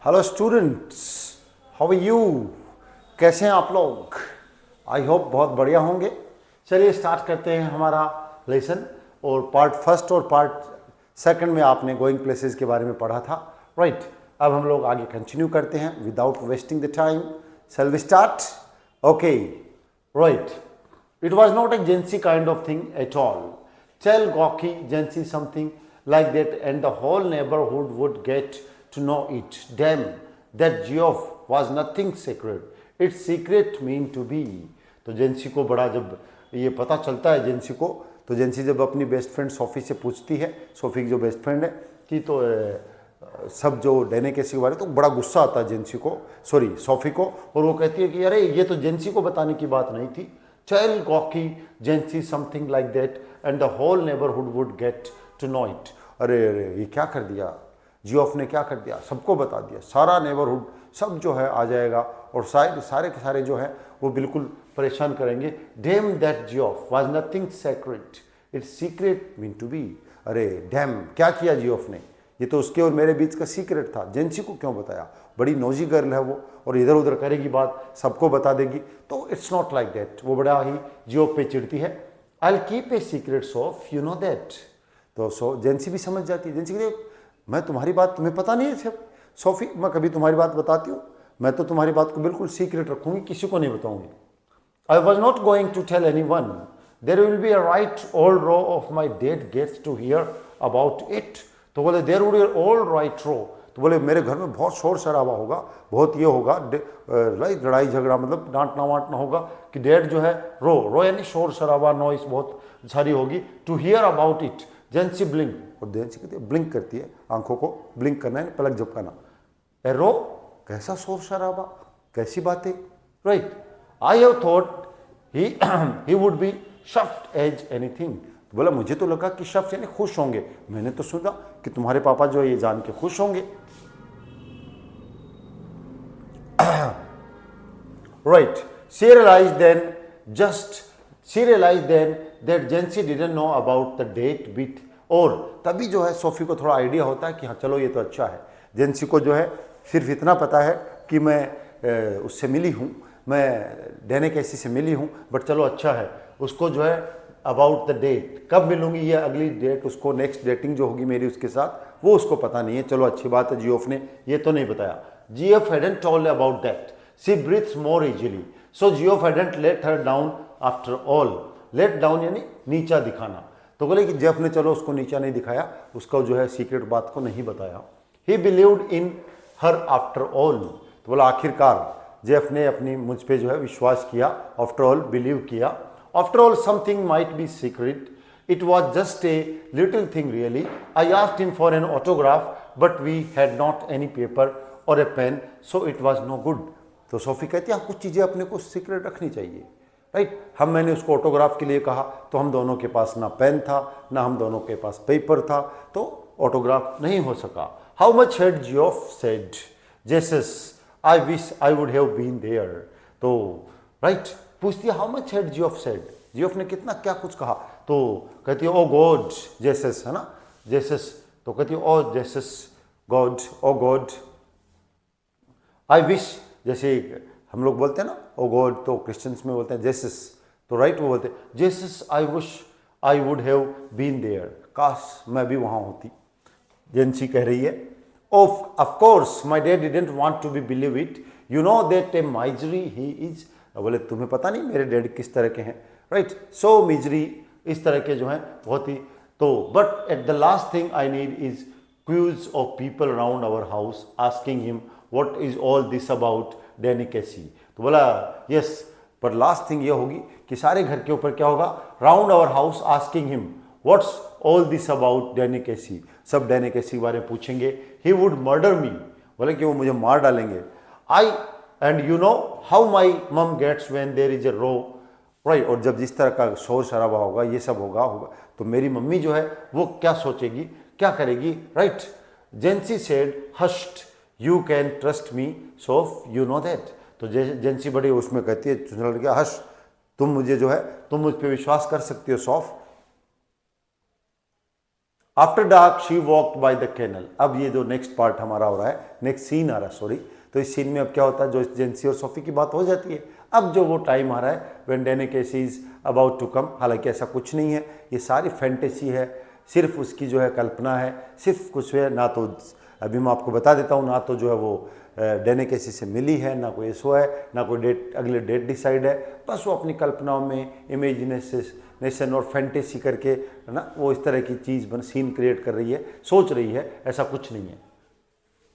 Hello students, how are you? कैसे हैं आप लोग? आई होप बहुत बढ़िया होंगे। चलिए स्टार्ट करते हैं हमारा लेसन। और पार्ट फर्स्ट और पार्ट सेकंड में आपने गोइंग प्लेसेस के बारे में पढ़ा था, राइट? अब हम लोग आगे कंटिन्यू करते हैं without wasting the time. Shall we start? Okay, right. It was not a Jensi kind of thing at all. Tell Goki Jensi something like that and the whole neighborhood would get to know it. Damn, that Geoff was nothing sacred. Its secret mean to be. तो जेंसी को बड़ा जब ये पता चलता है जेंसी को, तो जेंसी जब अपनी बेस्ट फ्रेंड सोफ़ी से पूछती है, सोफ़ी की जो बेस्ट फ्रेंड है, कि तो सब जो डैने केसी के बारे, तो बड़ा गुस्सा आता है जेंसी को, सॉरी सोफ़ी को, और वो कहती है कि अरे ये तो जेंसी को बताने की बात नहीं थी। Tell Goki Jensi something like that and the whole neighborhood would get to know it. अरे अरे ये क्या कर दिया, जियोफ ने क्या कर दिया, सबको बता दिया, सारा नेबरहुड सब जो है आ जाएगा और सारे के सारे जो है वो बिल्कुल परेशान करेंगे। Damn that Geoff was nothing secret, it's secret mean to be. अरे डैम, क्या किया जियोफ ने, ये तो उसके और मेरे बीच का सीक्रेट था, जेंसी को क्यों बताया? बड़ी नोजी गर्ल है वो, और इधर उधर करेगी बात, सबको बता देगी। तो इट्स नॉट लाइक दैट, वो बड़ा ही जियोफ पे चिढ़ती है। I will keep a secret soft, you know that. तो जेंसी भी समझ जाती है। जेंसी कहती है मैं तुम्हारी बात, तुम्हें पता नहीं है सोफी, मैं कभी तुम्हारी बात बताती हूँ, मैं तो तुम्हारी बात को बिल्कुल सीक्रेट रखूंगी, किसी को नहीं बताऊंगी। I was not going to tell anyone. There will be a right old row of my dad gets to hear about it. तो बोले there would be an old right row. तो बोले मेरे घर में बहुत शोर शराबा होगा, बहुत ये होगा, लड़ाई झगड़ा, मतलब डांटना वांटना होगा कि डैड जो है रो यानी शोर शराबा, नॉइस बहुत सारी होगी। To hear about it Jancy blink, और जेंसी कहती है, ब्लिंक करती है, आंखों को ब्लिंक करना है, पलक झपकाना। ए रो, कैसा शोर शराबा, कैसी बातें, right? I have thought he would be chuffed as anything. तो बोला मुझे तो लगा कि शफ्ट यानी खुश होंगे, मैंने तो सुना कि तुम्हारे पापा जो है ये जान के खुश होंगे, right? She realized then that Jency didn't know about the date bit. और तभी जो है सोफी को थोड़ा आइडिया होता है कि हाँ चलो ये तो अच्छा है, जेंसी को जो है सिर्फ इतना पता है कि मैं उससे मिली हूँ, मैं डैने केसी से मिली हूँ, बट चलो अच्छा है। उसको जो है अबाउट द डेट, कब मिलूंगी ये अगली डेट, उसको नेक्स्ट डेटिंग जो होगी मेरी उसके साथ, वो उसको पता नहीं है। चलो अच्छी बात है, जियोफ ने ये तो नहीं बताया। Geoff hadn't told about that. She breathes more easily. So Geoff hadn't let her down after all. Let down यानी नीचा दिखाना। तो बोले कि जेफ ने चलो उसको नीचा नहीं दिखाया, उसका जो है सीक्रेट बात को नहीं बताया। He believed in her after all. तो बोला आखिरकार जेफ ने अपनी मुझ पे जो है विश्वास किया, आफ्टर ऑल बिलीव किया। After all something might be secret, it was just a little thing really. I asked him for an autograph but we had not any paper or a pen, so it was no good. तो Sophie कहती है कुछ चीज़ें अपने को secret रखनी चाहिए, right? मैंने उसको ऑटोग्राफ के लिए कहा तो हम दोनों के पास ना पेन था, ना हम दोनों के पास पेपर था, तो ऑटोग्राफ नहीं हो सका। How much had Geoff said? Jesus, I wish I would have been there. तो राइट पूछती है how much had Geoff said, Geoff ने कितना क्या कुछ कहा? तो कहती है ओ गॉड जेसस, है ना, जेसस। तो कहती है oh Jesus God, oh God I wish, जैसे हम लोग बोलते हैं ना ओ गॉड, तो क्रिश्चियंस में बोलते हैं जेसस, तो राइट वो बोलते हैं Jesus I wish I would have been there, काश मैं भी वहाँ होती। जेंसी कह रही है Of course, my dad didn't want to be believe it. You know that a misery he is. बोले तुम्हें पता नहीं मेरे डैड किस तरह के हैं, राइट? सो मिजरी, इस तरह के जो हैं बहुत ही। तो but at the last thing I need is queues of people around our house asking him what is all this about Danny Casey. तो बोला यस, पर लास्ट थिंग ये होगी कि सारे घर के ऊपर क्या होगा, round our house asking him what's all this about Danny Casey, सब डैनी कैसी के बारे में पूछेंगे। ही वुड मर्डर मी, बोले कि वो मुझे मार डालेंगे। I and you know how my mum gets when there is a row, right? और जब जिस तरह का शोर शराबा होगा, ये सब होगा तो मेरी मम्मी जो है वो क्या सोचेगी, क्या करेगी, right? Jancy said hushed, you can trust me Soph, you know that. तो जेंसी बड़ी उसमें कहती है, सुन गया, हश, तुम मुझे जो है तुम मुझ पर विश्वास कर सकती हो Soph, after dark she walked by the canal. अब ये जो नेक्स्ट पार्ट हमारा हो रहा है, नेक्स्ट सीन आ रहा है, सॉरी, तो इस सीन में अब क्या होता है, जो जेंसी और सोफी की बात हो जाती है। अब जो वो टाइम आ रहा है when Danny Casey is about to come, हालांकि ऐसा कुछ नहीं है, ये सारी फैंटेसी है, सिर्फ उसकी जो है कल्पना है, सिर्फ कुछ है ना। तो अभी मैं आपको बता देता हूँ, ना तो जो है वो डेनिकेसी से मिली है, ना कोई ऐसा है, ना कोई डेट, अगले डेट डिसाइड है, बस वो अपनी कल्पनाओं में इमेजिनेशन और फैंटेसी करके, है ना, वो इस तरह की चीज़ सीन क्रिएट कर रही है, सोच रही है, ऐसा कुछ नहीं है।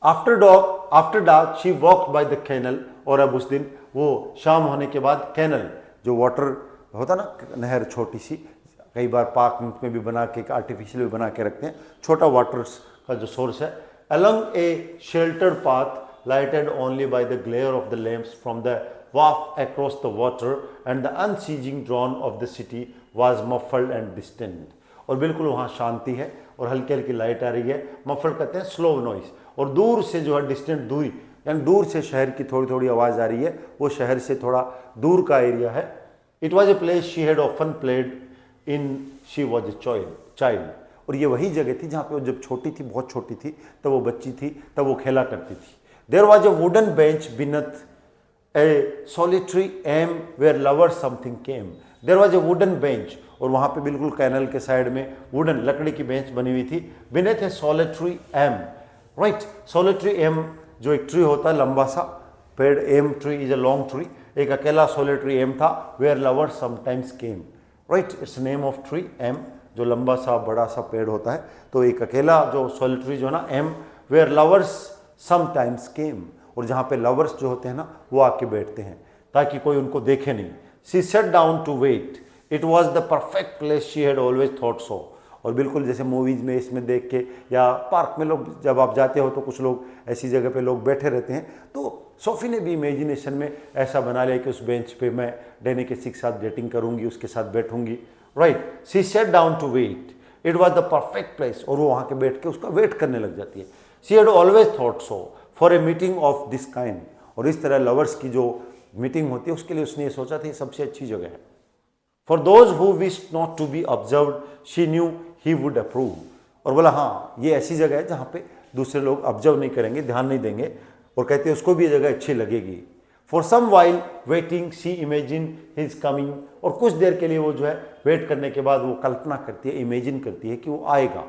After dark she walked by the canal, और अब उस दिन वो शाम होने के बाद कैनल, जो वाटर होता ना, नहर छोटी सी, कई बार पार्क में भी बना के, आर्टिफिशियल भी बना के रखते हैं, छोटा वाटर का जो सोर्स है, along a sheltered path lighted only by the glare of the lamps from the wharf across the water, and the unceasing drone of the city was muffled and distant। और बिल्कुल वहाँ शांति है और हल्की हल्की लाइट आ रही है, मफल्ड कहते हैं स्लो नॉइस, और दूर से जो है डिस्टेंट, दूरी यानी दूर से शहर की थोड़ी थोड़ी आवाज़ आ रही है, वो शहर से थोड़ा दूर का एरिया है। It was a place she had often played in she was a child, और ये वही जगह थी जहाँ पे वो जब छोटी थी, बहुत छोटी थी, तब वो बच्ची थी, तब वो खेला करती थी। There was a wooden bench beneath a solitary elm where lover something came. There was a wooden bench, और वहाँ पे बिल्कुल कैनल के साइड में वुडन लकड़ी की बेंच बनी हुई थी, beneath a solitary elm, right. Solitary elm जो एक ट्री होता है, लंबा सा पेड़, elm tree is a long tree, एक अकेला सॉलिटरी एम था, where lover sometimes came, right, it's name of tree elm, जो लंबा सा बड़ा सा पेड़ होता है, तो एक अकेला जो सॉलिटरी जो है ना, एम, वेयर लवर्स समटाइम्स केम, और जहाँ पे लवर्स जो होते हैं ना, वो आके बैठते हैं ताकि कोई उनको देखे नहीं। She set down to wait, it was the perfect place she had always thought so. और बिल्कुल जैसे मूवीज़ में इसमें देख के, या पार्क में लोग जब आप जाते हो तो कुछ लोग ऐसी जगह पे लोग बैठे रहते हैं, तो सोफी ने भी इमेजिनेशन में ऐसा बना लिया कि उस बेंच पे मैं डेनिकेसी के साथ डेटिंग करूंगी, उसके साथ बैठूंगी, right. She set down to wait, it was the perfect place, और वो वहाँ के बैठ के उसका वेट करने लग जाती है। She had always thought so for a meeting of this kind, और इस तरह लवर्स की जो मीटिंग होती है उसके लिए उसने ये सोचा था, सबसे अच्छी जगह है। For those who wish not to be observed she knew he would approve, और बोला हाँ ये ऐसी जगह है जहाँ पे दूसरे लोग ऑब्जर्व नहीं करेंगे, ध्यान नहीं देंगे, और कहते हैं उसको भी ये जगह अच्छी लगेगी। For some while waiting she imagine his coming, और कुछ देर के लिए वो जो है वेट करने के बाद वो कल्पना करती है, इमेजिन करती है कि वो आएगा।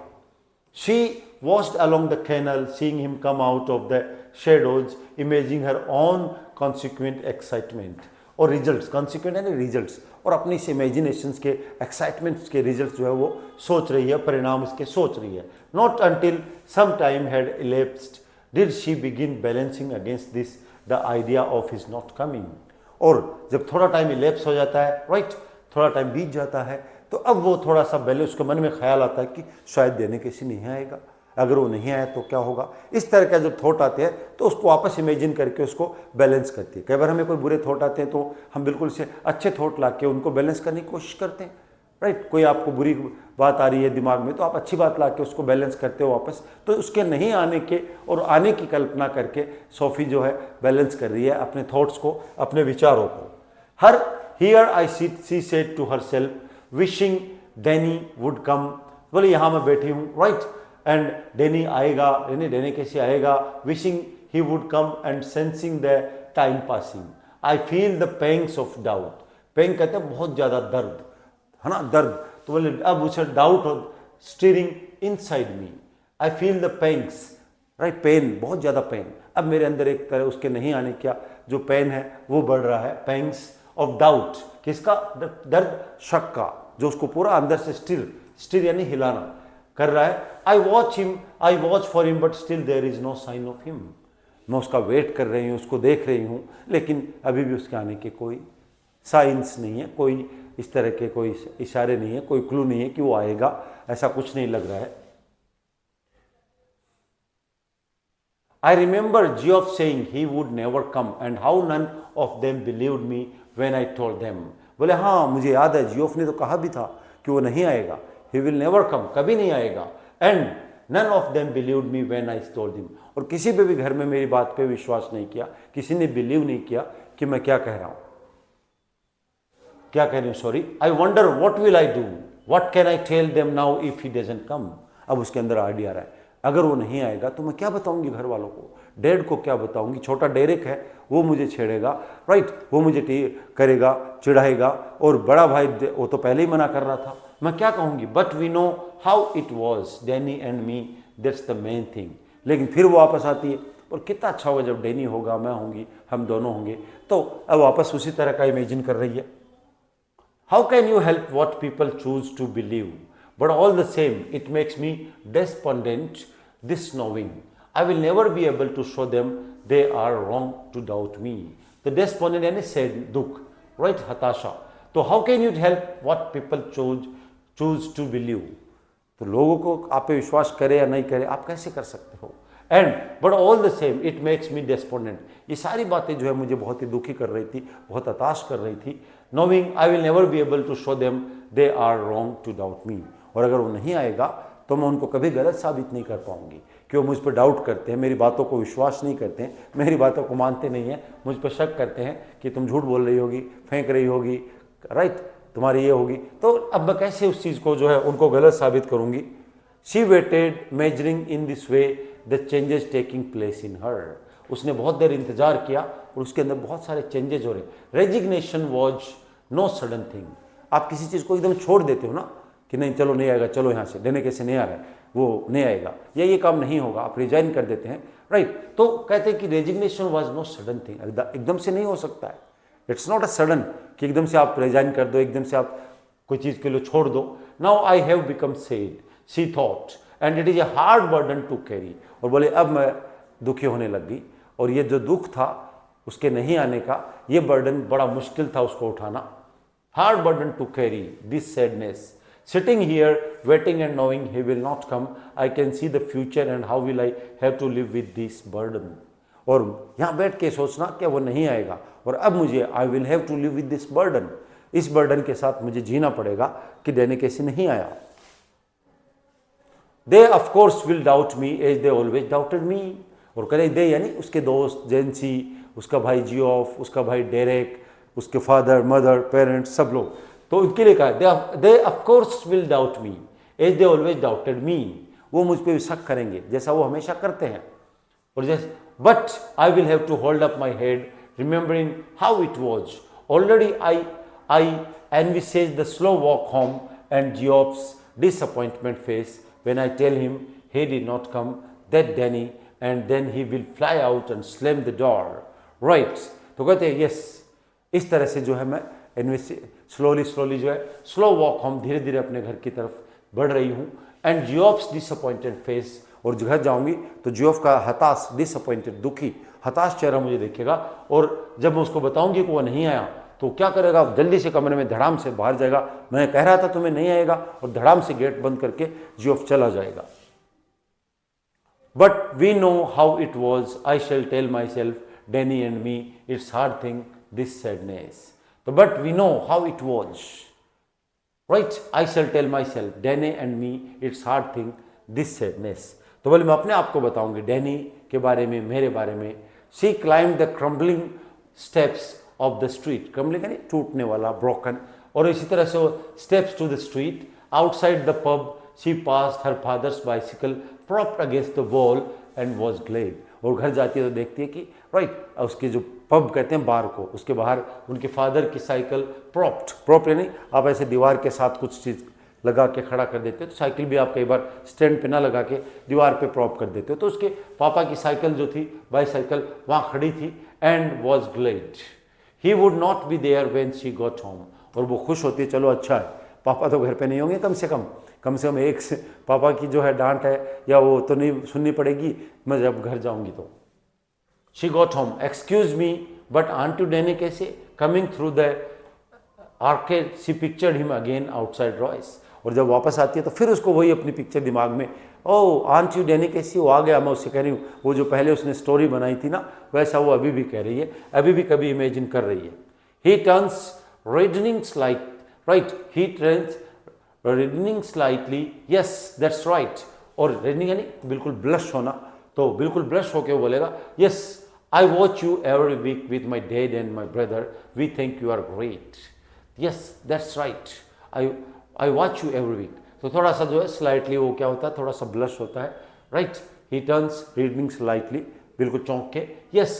She watched along the canal seeing him come out of the shadows, imaging her own consequent excitement, और रिजल्ट्स, कॉन्सिक्वेंट यानी रिजल्ट्स, और अपनी इस इमेजिनेशंस के, एक्साइटमेंट्स के रिजल्ट्स जो है वो सोच रही है, परिणाम इसके सोच रही है। Not until some time had elapsed did she begin balancing against this the idea of his not coming, और जब थोड़ा टाइम इलेप्स हो जाता है, राइट, थोड़ा टाइम बीत जाता है, तो अब वो थोड़ा सा बैलेंस, उसके मन में ख्याल आता है कि शायद डेनिकेसी नहीं आएगा, अगर वो नहीं आया तो क्या होगा। इस तरह का जब थॉट आते हैं तो उसको वापस इमेजिन करके उसको बैलेंस करती है। कई बार हमें कोई बुरे थॉट आते हैं तो हम बिल्कुल से अच्छे थॉट ला के उनको बैलेंस करने की कोशिश करते हैं, राइट। कोई आपको बुरी बात आ रही है दिमाग में, तो आप अच्छी बात ला के उसको बैलेंस करते हो वापस, तो उसके नहीं आने के और आने की कल्पना करके सोफी जो है बैलेंस कर रही है अपने थॉट्स को, अपने विचारों को। Her here I seat she said to herself wishing Danny would come, बोले यहाँ मैं बैठी हूँ, राइट, एंड डेनी आएगा, यानी डेनिकेसी आएगा, wishing he would come and sensing the time passing, I feel the pangs of doubt, pang कहते हैं बहुत ज़्यादा दर्द, है ना, दर्द, तो बोले अब उसे doubt stirring inside me, I feel the pangs, right, pain, बहुत ज़्यादा पेन, अब मेरे अंदर एक तरह उसके नहीं आने का जो पेन है वो बढ़ रहा है, पेंग्स ऑफ डाउट, किसका, दर्द, शक का, जो उसको पूरा अंदर से स्टिर यानी हिलाना कर रहा है। I watch for him but still there is no sign of him, मैं उसका वेट कर रही हूँ, उसको देख रही हूँ, लेकिन अभी भी उसके आने के कोई साइंस नहीं है, कोई इस तरह के कोई इशारे नहीं है, कोई क्लू नहीं है कि वो आएगा, ऐसा कुछ नहीं लग रहा है। I remember Geoff saying he would never come and how none of them believed me when I told them, बोले हाँ मुझे याद है, जियोफ ने तो कहा भी था कि वो नहीं आएगा, he will never come, कभी नहीं आएगा, and none of them believed me when I told him, और किसी पे भी घर में मेरी बात पे विश्वास नहीं किया, किसी ने बिलीव नहीं किया कि मैं क्या कह रहा हूँ, क्या कह रही हूँ, sorry. I wonder what will I do, what can I tell them now if he doesn't come, अब उसके अंदर आइडिया आ रहा है, अगर वो नहीं आएगा तो मैं क्या बताऊंगी घर वालों को, डैड को क्या बताऊंगी, छोटा डेरेक है वो मुझे छेड़ेगा, राइट, वो मुझे करेगा, चिढ़ाएगा, और बड़ा भाई वो तो पहले ही मना कर रहा था, मैं क्या कहूँगी। But we know how it was Danny and me, that's the main thing. लेकिन फिर वो वापस आती है, और कितना अच्छा होगा जब डैनी होगा, मैं होंगी, हम दोनों होंगे। तो अब वापस उसी तरह का इमेजिन कर रही है। How can you help what people choose to believe? But all the same, it makes me despondent, this knowing. I will never be able to show them they are wrong to doubt me. The despondent यानी sad, दुख, right? हताशा. तो how can you help what people choose to believe? तो लोगों को आप पे विश्वास करे या नहीं करे, आप कैसे कर सकते हो। And but all the same it makes me despondent, ये सारी बातें जो है मुझे बहुत ही दुखी कर रही थी, बहुत हताश कर रही थी। Knowing I will never be able to show them they are wrong to doubt me, और अगर वो नहीं आएगा तो मैं उनको कभी गलत साबित नहीं कर पाऊंगी कि वो मुझ पर डाउट करते हैं, मेरी बातों को विश्वास नहीं करते हैं, मेरी बातों को मानते नहीं हैं, मुझ पर शक करते हैं कि तुम झूठ बोल रही होगी, फेंक रही होगी, राइट, तुम्हारी ये होगी। तो अब मैं कैसे उस चीज़ को जो है उनको गलत साबित करूंगी। She waited measuring in this way the changes taking place in her, उसने बहुत देर इंतजार किया और उसके अंदर बहुत सारे चेंजेस हो रहे। Resignation was no sudden thing, आप किसी चीज़ को एकदम छोड़ देते हो ना कि नहीं चलो नहीं आएगा, चलो यहाँ से देने कैसे नहीं आ रहा है, वो नहीं आएगा या ये काम नहीं होगा, आप रिजाइन कर देते हैं, राइट। तो कहते हैं कि resignation was no sudden thing, एकदम से नहीं हो सकता है, इट्स नॉट अ सडन कि एकदम से आप रिजाइन कर दो, एकदम से आप कोई चीज़ के लिए छोड़ दो। Now I have become sad she thought and it is a hard burden to carry, और बोले अब मैं दुखी होने लग गई, और ये जो दुख था उसके नहीं आने का, ये बर्डन बड़ा मुश्किल था उसको उठाना। Hard burden to carry this sadness, sitting here waiting and knowing he will not come, I can see the future and how will I have to live with this burden, और यहाँ बैठ के सोचना कि वो नहीं आएगा और अब मुझे I will have to live with this burden, इस बर्डन के साथ मुझे जीना पड़ेगा कि डैनी कैसी नहीं आया। They of course will doubt me as they always doubted me, और करें दे यानी उसके दोस्त जेंसी, उसका भाई जियोफ, उसका भाई डेरेक, उसके फादर मदर पेरेंट्स सब लोग, तो उनके लिए कहा they of course will doubt me as they always doubted me, वो मुझ पे शक करेंगे जैसा वो हमेशा करते हैं। और जैसे but I will have to hold up my head remembering how it was already I envisage the slow walk home and Geoff's disappointment face when I tell him he did not come, that Danny, and then he will fly out and slam the door, right। तो कहते हैं yes, इस तरह से जो है मैं slowly जो है स्लो वॉक होम, धीरे धीरे अपने घर की तरफ बढ़ रही हूँ। एंड जियोफ्स डिसअपॉइंटेड फेस, और घर जाऊंगी तो जियोफ का हताश, डिसअपॉइंटेड दुखी हताश चेहरा मुझे देखेगा, और जब मैं उसको बताऊंगी कि वो नहीं आया तो क्या करेगा, जल्दी से कमरे में धड़ाम से बाहर जाएगा, मैं कह रहा था तुम्हें नहीं आएगा, और धड़ाम से गेट बंद करके जियोफ चला जाएगा। But we know how it was, I shall tell myself Danny and me, it's hard thing this sadness. So, but we know how it was, right? I shall tell myself, Danny and me, it's hard thing, this sadness. तो बोले मैं अपने आप को बताऊंगी Danny के बारे में, मेरे बारे में। She climbed the crumbling steps of the street, crumbling यानी टूटने वाला, broken, और इसी तरह से steps to the street. Outside the pub, she passed her father's bicycle propped against the wall and was glad. और घर जाती है तो देखती है कि राइट उसके जो पब कहते हैं बार को, उसके बाहर उनके फादर की साइकिल प्रॉप यानी आप ऐसे दीवार के साथ कुछ चीज़ लगा के खड़ा कर देते हो, तो साइकिल भी आप कई बार स्टैंड पे ना लगा के दीवार पे प्रॉप कर देते हो, तो उसके पापा की साइकिल जो थी बाईसाइकिल वहाँ खड़ी थी। And was glad he would not be there when she got home, और वो खुश होती है, चलो अच्छा है पापा तो घर पे नहीं होंगे, कम से कम एक से पापा की जो है डांट है या वो तो नहीं सुननी पड़ेगी मैं जब घर जाऊंगी तो। She got home. Excuse me, but aren't you Danny कैसे? Coming through the arcade, she pictured him again outside Royce. और जब वापस आती है तो फिर उसको वही अपनी पिक्चर दिमाग में, ओह आंट यू डैनी कैसी, वो आ गया। मैं उससे कह रही हूँ वो जो पहले उसने स्टोरी बनाई थी ना, वैसा वो अभी भी कह रही है, अभी भी कभी इमेजिन कर रही है। He turns reddening slight, right? He turns reddening slightly, yes, that's right. और reddening यानी बिल्कुल ब्लश होना, तो बिल्कुल ब्लश होके वो बोलेगा, yes, I watch you every week with my dad and my brother. We think you are great. Yes, that's right. I watch you every week. तो थोड़ा सा जो है स्लाइटली वो क्या होता है, थोड़ा सा ब्लश होता है, राइट। ही टर्न्स रीडिंग स्लाइटली, बिल्कुल चौंक के, यस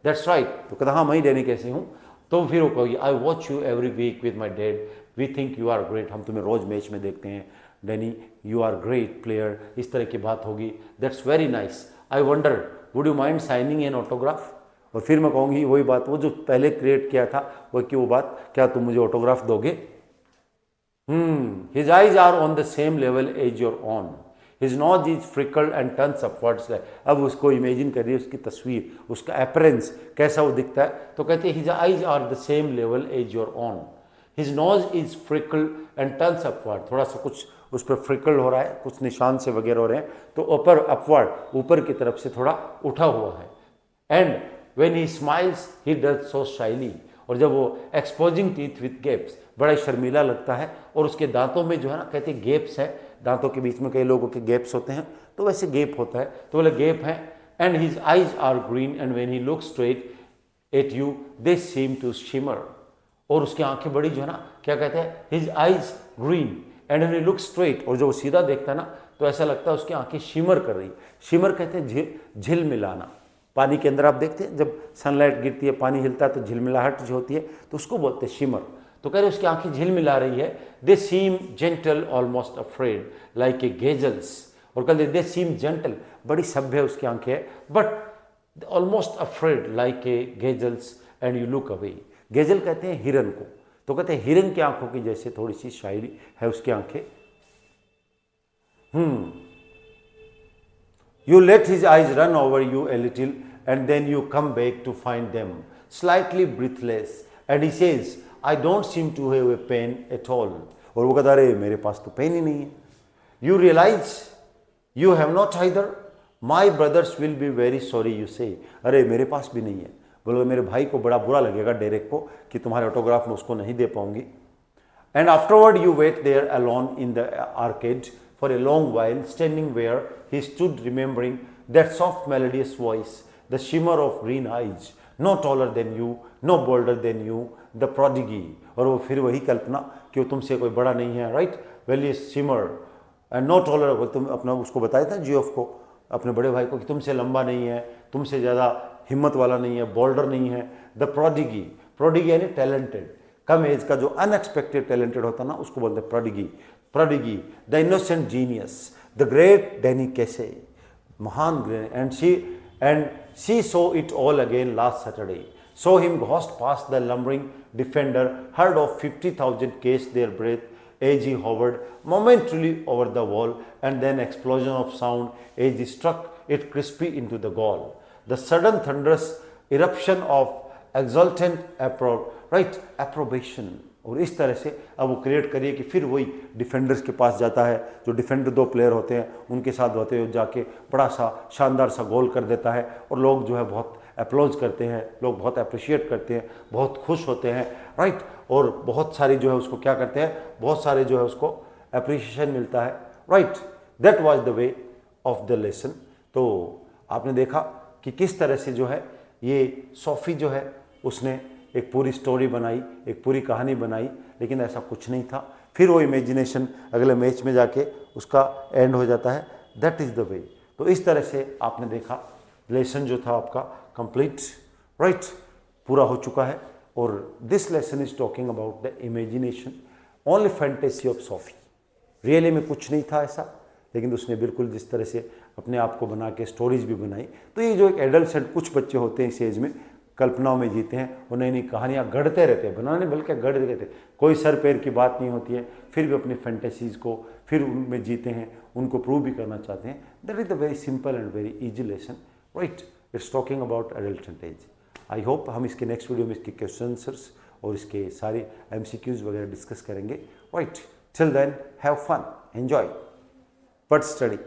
दैट्स राइट। तो कहता हाँ मैं ही डैनी कैसे हूँ। तो फिर वो कहोगी I watch you every week with my dad, we think you are great, हम तुम्हें रोज मैच में देखते हैं Danny, you are great player, इस तरह की बात होगी। That's very nice, I wonder would you mind signing an autograph. और फिर मैं कहूँगी वही बात, वो जो पहले क्रिएट किया था वो कि वो बात, क्या तुम मुझे ऑटोग्राफ दोगे। His eyes are on the same level as your own. His nose is freckled and turns upwards. अब उसको इमेजिन करिए उसकी तस्वीर, उसका अपरेंस कैसा वो दिखता है। तो कहते हैं his eyes are the same level as your own. His nose is freckled and turns upward. थोड़ा सा कुछ उस पर फ्रिकल हो रहा है, कुछ निशान से वगैरह हो रहे हैं, तो ऊपर अपवर्ड, ऊपर की तरफ से थोड़ा उठा हुआ है। And when he smiles he does so shyly, और जब वो एक्सपोजिंग टीथ विथ गेप्स, बड़ा ही शर्मीला लगता है। और उसके दांतों में जो है ना, कहते हैं गेप्स है, दांतों के बीच में कई लोगों के गेप्स होते हैं, तो वैसे गेप होता है, तो बोले गेप है। And his eyes are green and when he look straight at you they seem to shimmer, और उसकी आंखें बड़ी जो है ना, क्या कहते हैं, his eyes green and when he look straight, और जब वो सीधा देखता है ना तो ऐसा लगता है उसकी आंखें शिमर कर रही। शिमर कहते हैं झिल मिलाना, पानी के अंदर आप देखते हैं जब सनलाइट गिरती है, पानी हिलता है तो झिलमिलाहट जो होती है, तो उसको बोलते हैं शिमर। तो कह रहे उसकी आंखें झिलमिला रही है। They seem gentle almost afraid like a gazelles, और कहते दे सीम जेंटल, बड़ी सभ्य उसकी आंखें है, but almost afraid like a gazelles and you look away. Gazelle कहते हैं हिरन को, तो कहते हैं हिरन की आंखों की जैसे थोड़ी सी शायरी है उसकी आंखें। You let his eyes run over you a little and then you come back to find them slightly breathless and he says, I don't seem to have a pain at all. और वो कहता अरे मेरे पास तो pen ही नहीं है। You realize you have not either. My brothers will be very sorry you say. अरे मेरे पास भी नहीं है। बोलो मेरे भाई को बड़ा बुरा लगेगा डेरेक को कि तुम्हारे ऑटोग्राफ में उसको नहीं दे पाऊंगी। And afterward you wait there alone in the arcade for a long while, standing where he stood remembering that soft melodious voice, the shimmer of green eyes, no taller than you, no bolder than you, the prodigy. और वो फिर वही कल्पना कि वो तुमसे कोई बड़ा नहीं है, right, valley shimmer and no taller. तुम अपना उसको बताया था जियोफ को, अपने बड़े भाई को, कि तुमसे लंबा नहीं है, तुमसे ज़्यादा हिम्मत वाला नहीं है, बोल्डर नहीं है, द प्रोडिगी। प्रोडिगी यानी टैलेंटेड, कम एज का जो अनएक्सपेक्टेड टैलेंटेड होता है ना, उसको बोलते हैं prodigy. Prodigy, the innocent genius, the great Danny कैसे, महान great. And she so it all again last Saturday, saw him ghost pass the lumbering defender, heard of 50,000 catch their breath as he hovered momentarily over the wall, and then explosion of sound as he struck it crispy into the goal. The sudden thunderous eruption of exultant approbation. और इस तरह से अब वो create करिए कि फिर वही डिफेंडर्स के पास जाता है, जो डिफेंडर दो प्लेयर होते हैं उनके साथ होते हुए जाके बड़ा सा शानदार सा गोल कर देता है, और लोग जो है बहुत अप्लॉज करते हैं, लोग बहुत अप्रिशिएट करते हैं, बहुत खुश होते हैं, राइट। और बहुत सारी जो है उसको क्या करते हैं, बहुत सारे जो है उसको अप्रिशिएशन मिलता है, right. That was the way of the lesson. तो आपने देखा कि किस तरह से जो है ये सोफी जो है उसने एक पूरी स्टोरी बनाई, एक पूरी कहानी बनाई, लेकिन ऐसा कुछ नहीं था। फिर वो इमेजिनेशन अगले मैच में जाके उसका एंड हो जाता है। That is the way. तो इस तरह से आपने देखा लेसन जो था आपका कंप्लीट, राइट, पूरा हो चुका है। और this lesson is talking about the imagination, only fantasy of Sophie. Really में कुछ नहीं था ऐसा, लेकिन उसने बिल्कुल जिस तरह से अपने आप को बना के स्टोरीज भी बनाई। तो ये जो एक एडल्ट एंड कुछ बच्चे होते हैं इस एज में, कल्पनाओं में जीते हैं, वो नई नई कहानियाँ गढ़ते रहते हैं, बनाने बल्कि गढ़ रहते हैं, कोई सर पैर की बात नहीं होती है, फिर भी अपनी फैंटेसीज़ को फिर उनमें जीते हैं, उनको प्रूव भी करना चाहते हैं। That is the very simple and very easy lesson, right. It's talking about adult age. I hope हम इसके नेक्स्ट वीडियो में इसके क्वेश्चन आंसर्स और इसके सारे MCQs वगैरह डिस्कस करेंगे, right. Till then have fun, enjoy, but study.